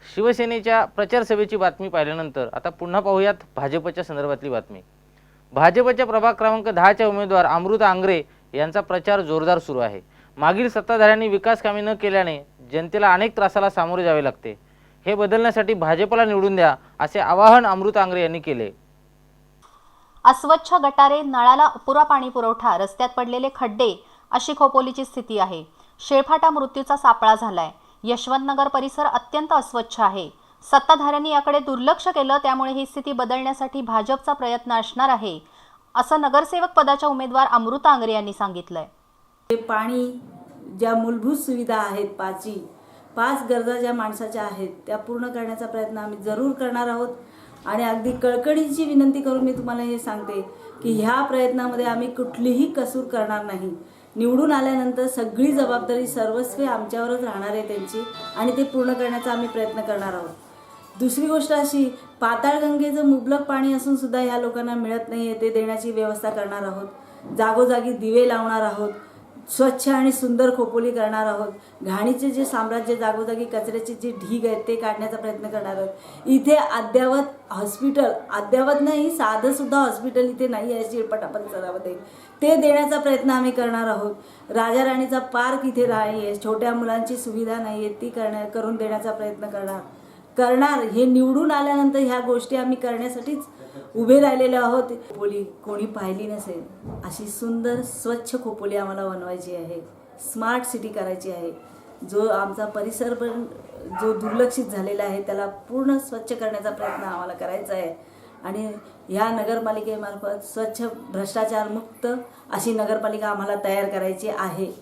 शिवसेनेच्या प्रचार सभेची बातमी पाहिल्यानंतर आता पुन्हा पाहूयात भाजपच्या संदर्भातली बातमी। भाजपच्या प्रभाग क्रमांक 10च्या उमेदवार अमृता आंग्रे यांचा प्रचार जोरदार सुरू आहे। मागील सत्ताधाऱ्यांनी विकास कामे न केल्याने जनतेला अनेक त्रासाला सामोरे जावे लागते। हे बदलण्यासाठी भाजपला निवडून द्या असे आवाहन अमृता आंग्रे यांनी केले। अस्वच्छ गटारे, नळाला अपुरा पाणी पुरवठा, रस्त्यात पडलेले खड्डे अशी खोपोलीची स्थिती आहे। शेळफाटा मृत्यूचा सापळा झालाय। यशवंतनगर परिसर अत्यंत अस्वच्छ आहे। सत्ताधाऱ्यांनी याकडे दुर्लक्ष केलं, त्यामुळे ही स्थिती बदलण्यासाठी भाजपचा प्रयत्न असणार आहे असं नगरसेवक पदाच्या उमेदवार अमृता आंग्रे यांनी सांगितलंय। पाणी, ज्या मूलभूत सुविधा आहेत, पाच गरजा ज्या माणसाच्या आहेत त्या पूर्ण करण्याचा प्रयत्न आम्ही जरूर करणार आहोत। आणि अगदी कळकळीची विनंती करून मी तुम्हाला हे सांगते की ह्या प्रयत्नामध्ये आम्ही कुठलीही कसूर करणार नाही। निवडून आल्यानंतर सगळी जबाबदारी सर्वस्वी आमच्यावरच राहणार आहे त्यांची, आणि ते पूर्ण करण्याचा आम्ही प्रयत्न करणार आहोत। दुसरी गोष्ट अशी, पाताळगंगेचं मुबलक पाणी असून सुद्धा ह्या लोकांना मिळत नाही आहे, ते देण्याची व्यवस्था करणार आहोत। जागोजागी दिवे लावणार आहोत, स्वच्छ आणि सुंदर खोपोली करणार आहोत। घाणीचे जे साम्राज्य, जागोजागी कचऱ्याचे जे ढीग आहेत ते काढण्याचा प्रयत्न करणार आहोत। इथे अद्यावत हॉस्पिटल, अद्यावत नाही, साधं सुद्धा हॉस्पिटल इथे नाही आहे शिळफाटा परिसरामध्ये, ते देण्याचा प्रयत्न आम्ही करणार आहोत। राजा राणीचा पार्क इथे नाही आहे, छोट्या मुलांची सुविधा नाही आहे, ती करून देण्याचा प्रयत्न करणार। हे निवडून आल्यानंतर ह्या गोष्टी आम्ही करण्यासाठीच उभे राहिलेले आहोत। खोपोली कोणी पाहिली नसेल अशी सुंदर स्वच्छ खोपोली आम्हाला बनवायची आहे, स्मार्ट सिटी करायची आहे। जो आमचा परिसर पण जो दुर्लक्षित झालेला आहे त्याला पूर्ण स्वच्छ करण्याचा प्रयत्न आम्हाला करायचा आहे। आणि ह्या नगरपालिकेमार्फत स्वच्छ, भ्रष्टाचार मुक्त अशी नगरपालिका आम्हाला तयार करायची आहे।